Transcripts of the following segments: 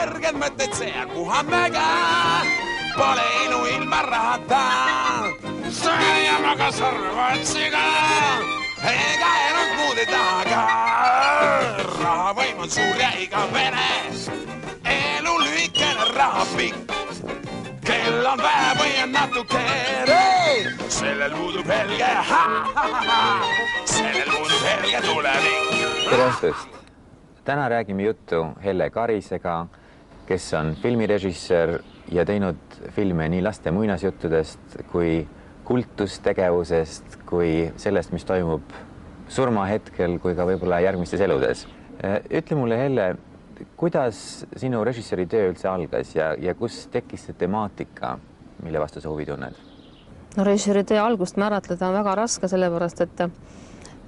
kerged mõtted seal puhab mäge. Pole elu ilma rahata. Söön ja maga sarvatsiga. Ega enam muud ei taha. Raha võim on suur ja igavene. Elu lühikene, raha pikk. Kell on vähe või on natukene. Sellel puudub helge. Sellel puudub helge tulevik. Tere õhtust! Täna räägime juttu Helle Karisega, kes on filmirežissöör ja teinud filme nii laste muinasjuttudest kui kultustegevusest, kui sellest, mis toimub surmahetkel, kui ka võib-olla järgmistes eludes. Ütle mulle, Helle, kuidas sinu režissööri töö üldse algas ja kus tekkis see temaatika, mille vastu sa huvi tunned? No režissööri töö algust määratleda on väga raske, sellepärast, et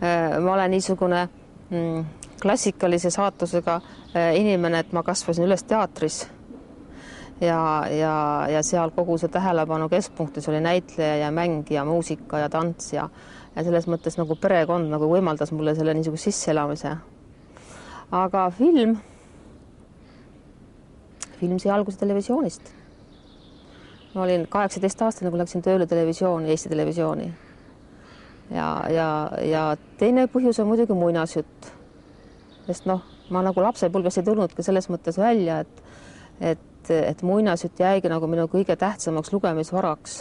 ma olen niisugune klassikalise saatusega inimene, et ma kasvasin üles teatris ja seal kogu see tähelepanu keskpunktis oli näitleja ja mäng ja muusika ja tants ja selles mõttes nagu perekond nagu võimaldas mulle selle niisuguse sisseelamise. Aga film sai alguse televisioonist. Ma olin 18-aastane, kui läksin tööle televisiooni, Eesti Televisiooni. Ja teine põhjus on muidugi muinasjutt. Sest ma nagu lapsepõlves ei tulnud ka selles mõttes välja, et muinasjutt jäigi nagu minu kõige tähtsamaks lugemisvaraks.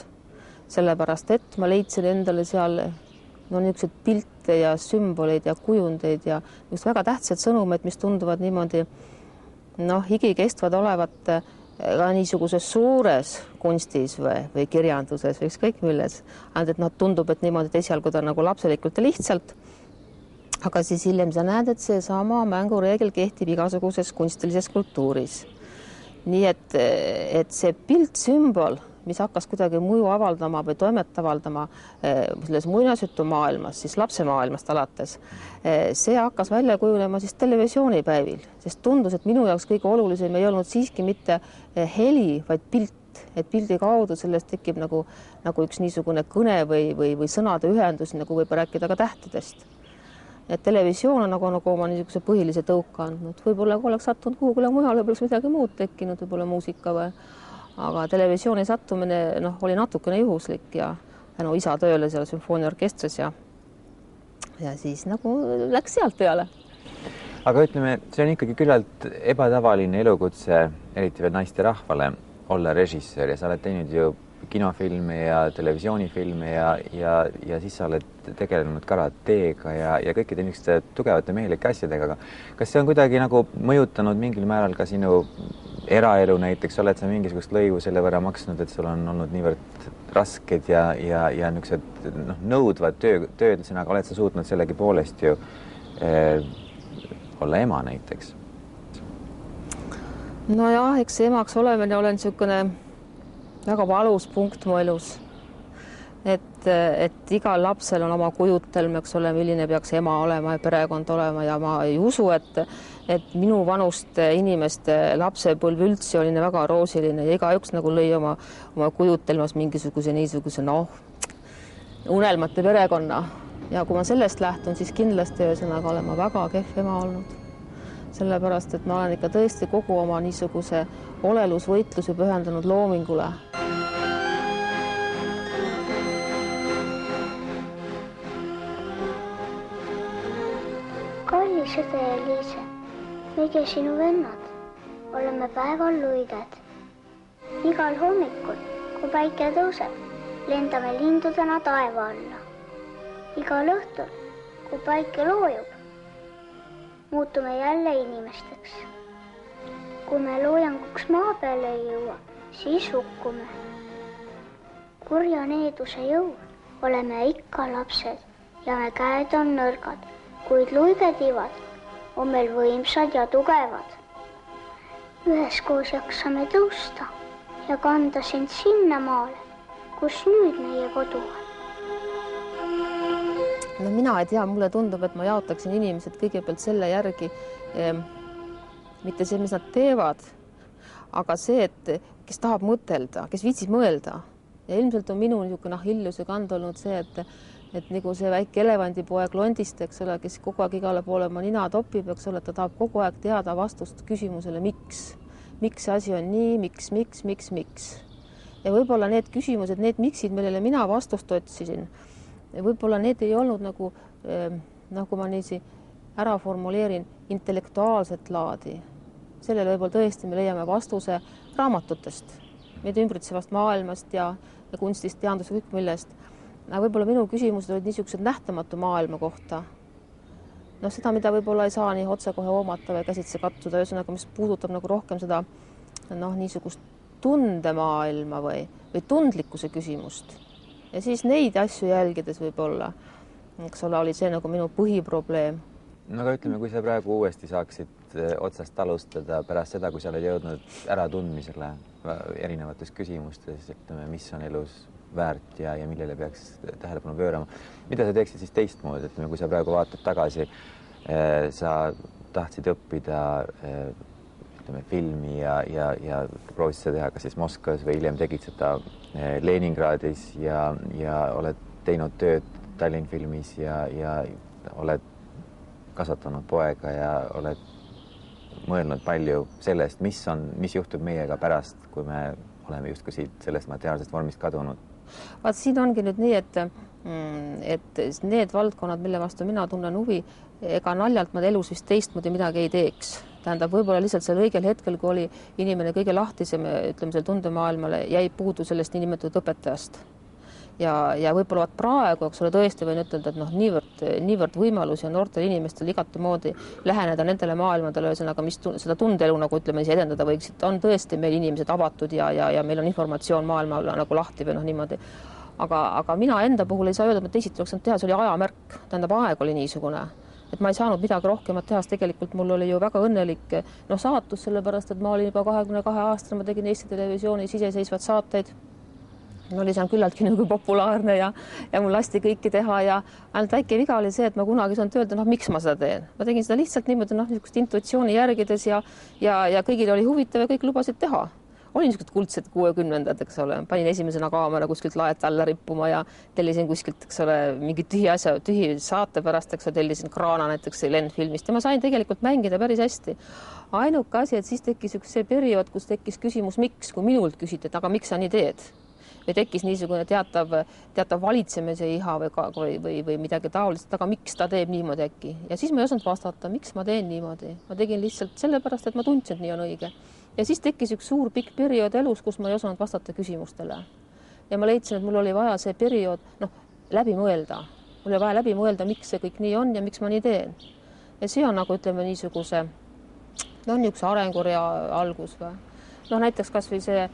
Sellepärast, et ma leidsin endale seal niisugused pilte ja sümboleid ja kujundeid ja väga tähtsad sõnumid, mis tunduvad niimoodi igikestvad olevat ka niisuguses suures kunstis või kirjanduses või ükskõik milles. Et tundub, et niimoodi, et esialgu ta nagu lapselikult ja lihtsalt, aga siis hiljem sa näed, et see sama mängureegel kehtib igasuguses kunstilises kultuuris. Nii et see pilt, sümbol, mis hakkas kuidagi mõju avaldama või toimet avaldama selles muinasjutu maailmas, siis lapsemaailmast alates, see hakkas välja kujunema siis televisioonipäevil, sest tundus, et minu jaoks kõige olulisem ei olnud siiski mitte heli, vaid pilt, et pildi kaudu sellest tekib nagu üks niisugune kõne või sõnade ühendus, nagu võib rääkida ka tähtedest. Et televisioon on nagu oma niisuguse põhilise tõuka andnud. Võib-olla kui oleks sattunud kuhugule mujale, poleks midagi muud tekkinud, võib-olla muusika või. Aga televisiooni sattumine oli natukene juhuslik ja tänu isa tööle seal sümfooniaorkestris ja siis nagu läks sealt peale. Aga ütleme, see on ikkagi küllalt ebatavaline elukutse, eriti veel naiste rahvale, olla režissöör ja sa oled teinud ju kinofilme ja televisioonifilme ja siis sa oled tegelenud karateega ja kõikide niisuguste tugevate mehelike asjadega. Kas see on kuidagi nagu mõjutanud mingil määral ka sinu eraelu näiteks? Oled sa mingisugust lõivu selle võrra maksnud, et sul on olnud niivõrd rasked ja niisugused nõudvad tööd, aga oled sa suutnud sellegi poolest ju olla ema näiteks? No jah, eks emaks olemine olen niisugune väga valus punkt mu elus, et igal lapsel on oma kujutelm, eks ole, milline peaks ema olema ja perekond olema ja ma ei usu, et minu vanust inimeste lapsepõlv üldse oli väga roosiline ja igaüks nagu lõi oma kujutelmas mingisuguse niisuguse unelmate perekonna ja kui ma sellest lähtun, siis kindlasti ühesõnaga olen ma väga kehv ema olnud. Sellepärast, et ma olen ikka tõesti kogu oma niisuguse olelusvõitluse pühendanud loomingule. Kallis õde Eliise, meie sinu vennad, oleme päeval luiged. Igal hommikul, kui päike tõuseb, lendame lindudena taeva alla. Igal õhtul, kui päike loojub, muutume jälle inimesteks. Kui me loojanguks maa peale ei jõua, siis hukkume. Kurja needuse jõul oleme ikka lapsed ja me käed on nõrgad, kuid luigetivad on meil võimsad ja tugevad. Üheskoos jaksame tõusta ja kanda sind sinna maale, kus nüüd meie kodu on. No mina ei tea, mulle tundub, et ma jaotaksin inimesed kõigepealt selle järgi, mitte see, mis nad teevad, aga see, et kes tahab mõtelda, kes viitsib mõelda. Ja ilmselt on minu hiljuse kand olnud see, et nagu see väike elevandipoeg Londist, eks ole, kes kogu aeg igale poole oma nina topib, eks ole, ta tahab kogu aeg teada vastust küsimusele, miks. miks see asi on nii, miks. Ja võib-olla need küsimused, need miksid, millele mina vastust otsisin, võib-olla need ei olnud nagu ma niiviisi ära formuleerin, intellektuaalset laadi. Sellele võib-olla tõesti me leiame vastuse raamatutest, meid ümbritsevast maailmast ja kunstist, teadus ja kõik millest. Aga võib-olla minu küsimused olid niisugused nähtamatu maailma kohta. No seda, mida võib-olla ei saa nii otse kohe hoomata või käsitse katsuda, ühesõnaga, mis puudutab nagu rohkem seda niisugust tundemaailma või tundlikkuse küsimust. Ja siis neid asju jälgides võib-olla, eks ole, oli see nagu minu põhiprobleem. No aga ütleme, kui sa praegu uuesti saaksid otsast alustada pärast seda, kui sa oled jõudnud äratundmisele erinevates küsimustes, ütleme, mis on elus väärt ja millele peaks tähelepanu pöörama. Mida sa teeksid siis teistmoodi, ütleme, kui sa praegu vaatad tagasi, sa tahtsid õppida filmi ja proovisid seda teha kas siis Moskvas või hiljem tegid seda Leningradis ja oled teinud tööd Tallinn filmis ja oled kasvatanud poega ja oled mõelnud palju sellest, mis juhtub meiega pärast, kui me oleme justkui siit sellest materiaalsest vormist kadunud. Vaat siin ongi nüüd nii, et need valdkonnad, mille vastu mina tunnen huvi, ega naljalt ma elus vist teistmoodi midagi ei teeks. Tähendab, võib-olla lihtsalt sel õigel hetkel, kui oli inimene kõige lahtisem, ütleme, selle tundemaailmale, jäi puudu sellest niinimetatud õpetajast. Ja võib-olla praegu, eks ole, tõesti võin ütelda, et niivõrd võimalusi on noortel inimestel igati moodi läheneda nendele maailmadele, ühesõnaga, mis seda tundeelu, nagu ütleme, edendada võiksid, on tõesti meil inimesed avatud ja meil on informatsioon maailma nagu lahti või niimoodi. Aga mina enda puhul ei saa öelda, et teisiti oleks teha, see oli ajamärk, tähendab, aeg oli niisugune, et ma ei saanud midagi rohkemat teha, tegelikult mul oli ju väga õnnelik saatus, sellepärast, et ma olin juba 22 aastane, ma tegin Eesti Televisioonis iseseisvad saateid. Ma oli seal küllaltki nagu populaarne ja mul lasti kõiki teha ja ainult väike viga oli see, et ma kunagi saanud öelda, miks ma seda teen. Ma tegin seda lihtsalt niimoodi, niisugust intuitsiooni järgides ja kõigil oli huvitav ja kõik lubasid teha. Oli niisugused kuldsed 60-ndad, eks ole, panin esimesena kaamera kuskilt laet alla rippuma ja tellisin kuskilt, eks ole, mingi tühi saate pärast, eks ole, tellisin Kraana näiteks lendfilmist ja ma sain tegelikult mängida päris hästi. Ainuke asi, et siis tekkis üks see periood, kus tekkis küsimus, miks, kui minult küsiti, et aga miks sa nii teed? Või tekkis niisugune teatav valitsemise iha või midagi taolist, aga miks ta teeb niimoodi äkki? Ja siis ma ei osanud vastata, miks ma teen niimoodi. Ma tegin lihtsalt sellepärast, et ma tundsin, et nii on õige. Ja siis tekkis üks suur pikk periood elus, kus ma ei osanud vastata küsimustele. Ja ma leidsin, et mul oli vaja see periood läbi mõelda. Mul oli vaja läbi mõelda, miks see kõik nii on ja miks ma nii teen. Ja see on nagu, ütleme, niisuguse arengurea algus või. Näiteks kas või see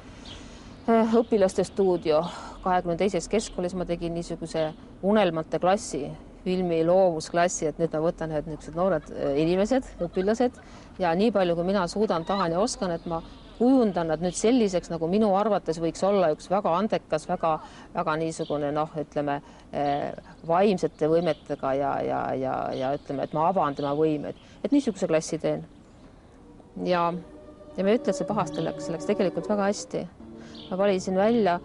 õpilaste stuudio 22. keskkoolis ma tegin niisuguse unelmate klassi, filmi loovusklassi, et nüüd ma võtan niisugused noored inimesed, õpilased ja nii palju, kui mina suudan, tahan ja oskan, et ma kujundan nad nüüd selliseks, nagu minu arvates võiks olla üks väga andekas, väga niisugune, ütleme, vaimsete võimetega ja ütleme, et ma avan tema võimed, et niisuguse klassi teen. Ja ma ei ütle, et see pahasti läks, see läks tegelikult väga hästi. Ma valisin välja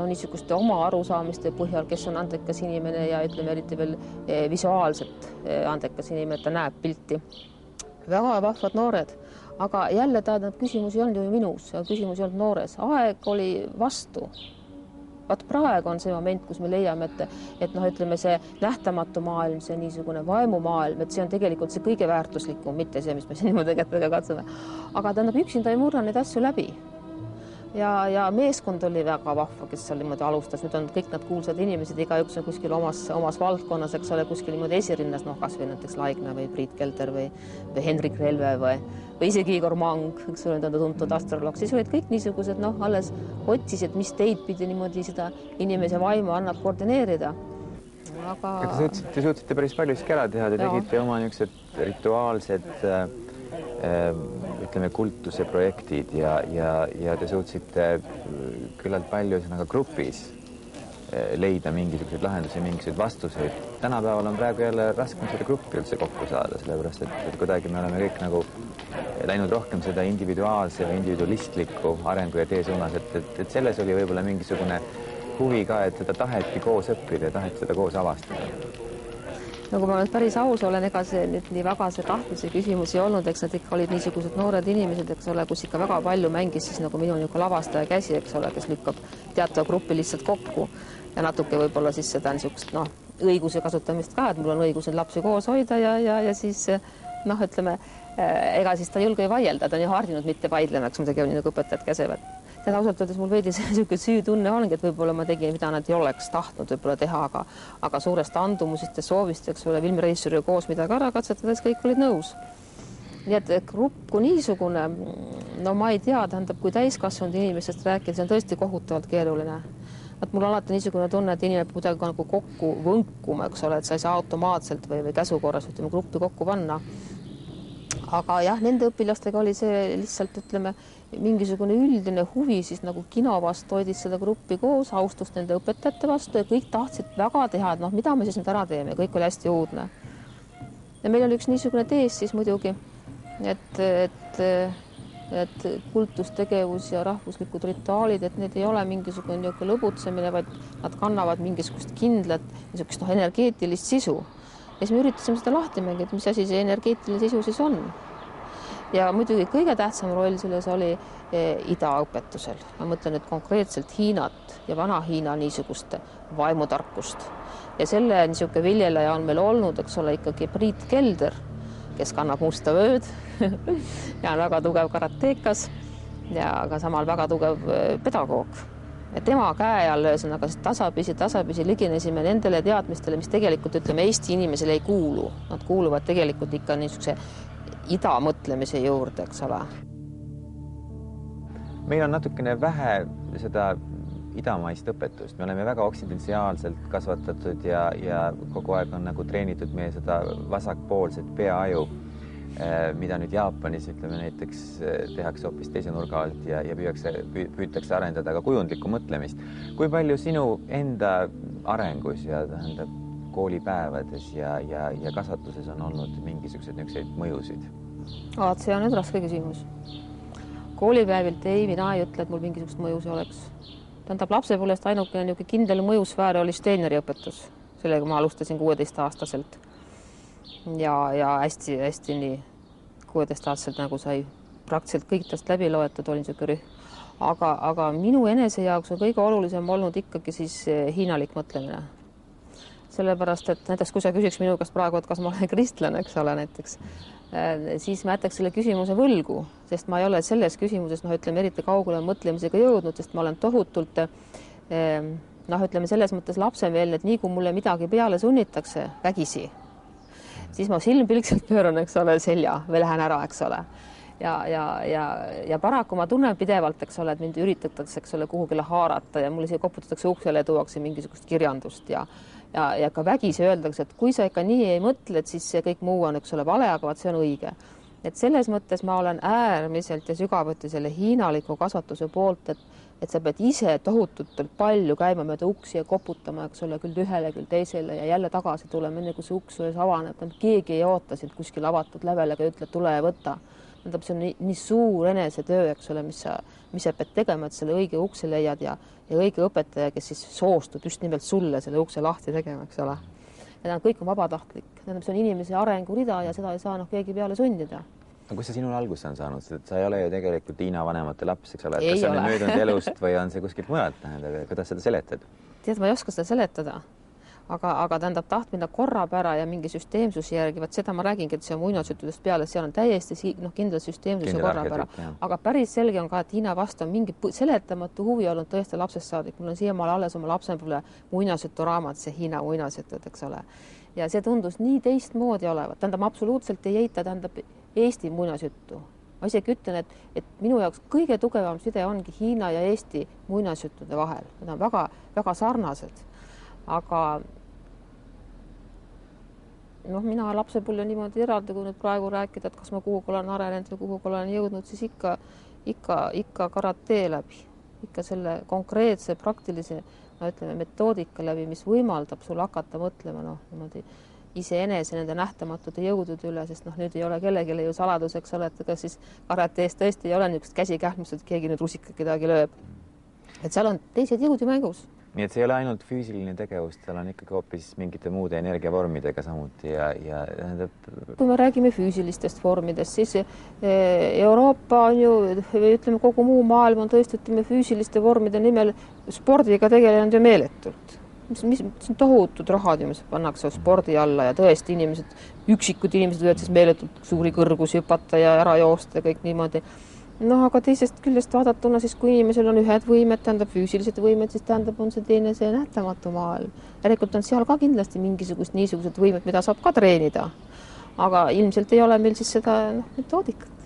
niisuguste oma arusaamiste põhjal, kes on andekas inimene ja ütleme eriti veel visuaalselt andekas inimene, et ta näeb pilti. Väga vahvad noored, aga jälle tähendab, küsimus ei olnud ju minus, küsimus ei olnud noores. Aeg oli vastu. Vaat praegu on see moment, kus me leiame, et ütleme, see nähtamatu maailm, see niisugune vaimumaailm, et see on tegelikult see kõige väärtuslikum, mitte see, mis me siin niimoodi kättega katsume. Aga tähendab, üksinda ei murra neid asju läbi. Ja meeskond oli väga vahva, kes seal niimoodi alustas. Nüüd on kõik nad kuulsad inimesed, igaüks on kuskil omas valdkonnas, eks ole, kuskil niimoodi esirinnas, kas või näiteks Laigna või Priit Kelder või Henrik Relve või isegi Igor Mang, eks ole, on tuntud astroloog. Siis olid kõik niisugused, alles otsisid, mis teid pidi niimoodi seda inimese vaimu annab koordineerida. Aga te suutsite päris palju ära teha, te tegite oma niisugused rituaalsed ütleme, kultuse projektid ja te suutsite küllalt palju grupis leida mingisuguseid lahendusi, mingisuguseid vastuseid. Tänapäeval on praegu jälle raskem seda gruppi üldse kokku saada, sellepärast, et kuidagi me oleme kõik läinud rohkem seda individuaalse ja individualistliku arengu ja tee suunas, et selles oli võib-olla mingisugune huvi ka, et seda tahetki koos õppida ja taheti seda koos avastada. no kui ma nüüd päris aus olen, ega see nüüd nii väga see tahtmise küsimus ei olnud, eks nad ikka olid niisugused noored inimesed, eks ole, kus ikka väga palju mängis siis nagu minu niisugune lavastaja käsi, eks ole, kes lükkab teatava gruppi lihtsalt kokku ja natuke võib-olla siis seda niisugust õiguse kasutamist ka, et mul on õigus neid lapsi koos hoida ja siis ütleme, ega siis ta ei julge vaielda, ta on ju harjunud mitte vaidlema, eks muidugi on nagu õpetajad käsevad. Tead, ausalt öeldes mul veidi niisugune süütunne ongi, et võib-olla ma tegin, mida nad ei oleks tahtnud võib-olla teha, aga suurest andumusest ja soovist, eks ole, Vilmi reisijariga koos midagi ära katsetades kõik olid nõus. Nii et grupp kui niisugune, no ma ei tea, tähendab, kui täiskasvanud inimestest rääkida, see on tõesti kohutavalt keeruline. Et mul on alati niisugune tunne, et inimene kuidagi nagu kokku võnkuma, eks ole, et sa ei saa automaatselt või käsukorras ütleme gruppi kokku panna. Aga jah, nende õpilastega oli see lihtsalt, ütleme, mingisugune üldine huvi siis nagu kino vastu hoidis seda gruppi koos, austust nende õpetajate vastu ja kõik tahtsid väga teha, et mida me siis nüüd ära teeme, kõik oli hästi uudne. Ja meil oli üks niisugune tees siis muidugi, et kultustegevus ja rahvuslikud rituaalid, et need ei ole mingisugune niisugune lõbutsemine, vaid nad kannavad mingisugust kindlat niisugust energeetilist sisu. Ja siis me üritasime seda lahti mängida, mis asi see energeetiline sisu siis on. Ja muidugi kõige tähtsam roll selles oli idaõpetusel. Ma mõtlen nüüd konkreetselt Hiinat ja Vana-Hiina niisugust vaimutarkust. Ja selle niisugune viljeleja on meil olnud, eks ole, ikkagi Priit Kelder, kes kannab musta vööd ja on väga tugev karatekas ja ka samal väga tugev pedagoog. Ja tema käe all ühesõnaga tasapisi liginesime nendele teadmistele, mis tegelikult ütleme Eesti inimesele ei kuulu. Nad kuuluvad tegelikult ikka niisuguse ida mõtlemise juurde, eks ole. Meil on natukene vähe seda idamaist õpetust. Me oleme väga oksidentsiaalselt kasvatatud ja kogu aeg on nagu treenitud meie seda vasakpoolset peaaju, mida nüüd Jaapanis ütleme näiteks tehakse hoopis teise nurga alt ja püütakse arendada ka kujundlikku mõtlemist. Kui palju sinu enda arengus ja tähendab koolipäevades ja kasvatuses on olnud mingisugused niisuguseid mõjusid? See on nüüd raske küsimus. Koolipäevilt mina ei ütle, et mul mingisugust mõjusi oleks. Tähendab, lapsepõlvest ainukene niisugune kindel mõjusfäär oli Steineri õpetus. Sellega ma alustasin 16-aastaselt. Ja hästi nii 16-aastaselt nagu sai praktiliselt kõik tast läbi loetud, oli niisugune rühm. Aga minu enese jaoks on kõige olulisem olnud ikkagi siis hiinalik mõtlemine. Sellepärast, et näiteks kui sa küsiks minu käest praegu, et kas ma olen kristlane, eks ole näiteks, siis ma jätaks selle küsimuse võlgu, sest ma ei ole selles küsimuses, ütleme, eriti kaugele mõtlemisega jõudnud, sest ma olen tohutult, ütleme, selles mõttes lapsemeelne, et nii kui mulle midagi peale sunnitakse vägisi, siis ma silmpilkselt pööran, eks ole, selja või lähen ära, eks ole. Ja paraku ma tunnen pidevalt, eks ole, et mind üritatakse, eks ole, kuhugile haarata ja mulle siia koputatakse uksele ja tuuakse mingisugust kirjandust ja ka vägisi öeldakse, et kui sa ikka nii ei mõtle, et siis see kõik muu on, eks ole, vale, aga vaat see on õige. Et selles mõttes ma olen äärmiselt ja sügavuti selle hiinaliku kasvatuse poolt, et sa pead ise tohutult palju käima mööda uksi ja koputama, eks ole, küll ühele, küll teisele ja jälle tagasi tulema, enne kui see uks ees avaneb. Keegi ei oota sind kuskil avatud lävelega ja ütle, tule ja võta. See on nii suur enesetöö, eks ole, mis sa pead tegema, et selle õige ukse leiad ja õige õpetaja, kes siis soostub just nimelt sulle selle ukse lahti tegema, eks ole. Ja kõik on vabatahtlik. See on inimese arengurida ja seda ei saa keegi peale sundida. No, kus see sinul alguse on saanud? Sa ei ole ju tegelikult Hiina vanemate laps, eks ole. Kas see on möödunud elust või on see kuskilt mujalt? Kuidas seda seletad? Tead, ma ei oska seda seletada. Aga tähendab tahtmine korrapära ja mingi süsteemsuse järgi, vaat seda ma räägingi, et see on muinasjuttudest peale, seal on täiesti kindel süsteemsuse korrapära. Aga päris selge on ka, et Hiina vastu on mingi seletamatu huvi olnud tõesti lapsest saadik. Mul on siiamaale alles oma lapsepõlve muinasjutu raamat, see Hiina muinasjutud, eks ole. Ja see tundus nii teistmoodi olevat. Tähendab, ma absoluutselt ei eita, tähendab Eesti muinasjuttu. Ma isegi ütlen, et minu jaoks kõige tugevam side ongi Hiina ja Eesti muinasjuttude vahel. Need on väga, väga sarnased. Aga mina lapsepõlve niimoodi eraldi, kui nüüd praegu rääkida, et kas ma kuhugi olen arenenud või kuhugi olen jõudnud, siis ikka karate läbi. Ikka selle konkreetse praktilise metoodika läbi, mis võimaldab sul hakata mõtlema iseenese nende nähtamatute jõudude üle, sest nüüd ei ole kellegile ju saladus, eks ole, et siis karatees tõesti ei ole niisugust käsikähmust, et keegi nüüd rusika kedagi lööb. Et seal on teised jõud ju mängus. nii et see ei ole ainult füüsiline tegevus, tal on ikkagi hoopis mingite muude energiavormidega samuti ja tähendab. Kui me räägime füüsilistest vormidest, siis Euroopa on ju, või ütleme, kogu muu maailm on tõesti, ütleme, füüsiliste vormide nimel spordiga tegelenud ju meeletult. Mis on tohutud rahad, mis pannakse spordi alla ja tõesti üksikud inimesed võivad siis meeletult suuri kõrgusi hüpata ja ära joosta ja kõik niimoodi. Noh, aga teisest küljest vaadatuna siis, kui inimesel on ühed võimed, tähendab füüsilised võimed, siis tähendab, on see teine see nähtamatu maailm. Järelikult on seal ka kindlasti niisugused võimed, mida saab ka treenida. Aga ilmselt ei ole meil siis seda metoodikat.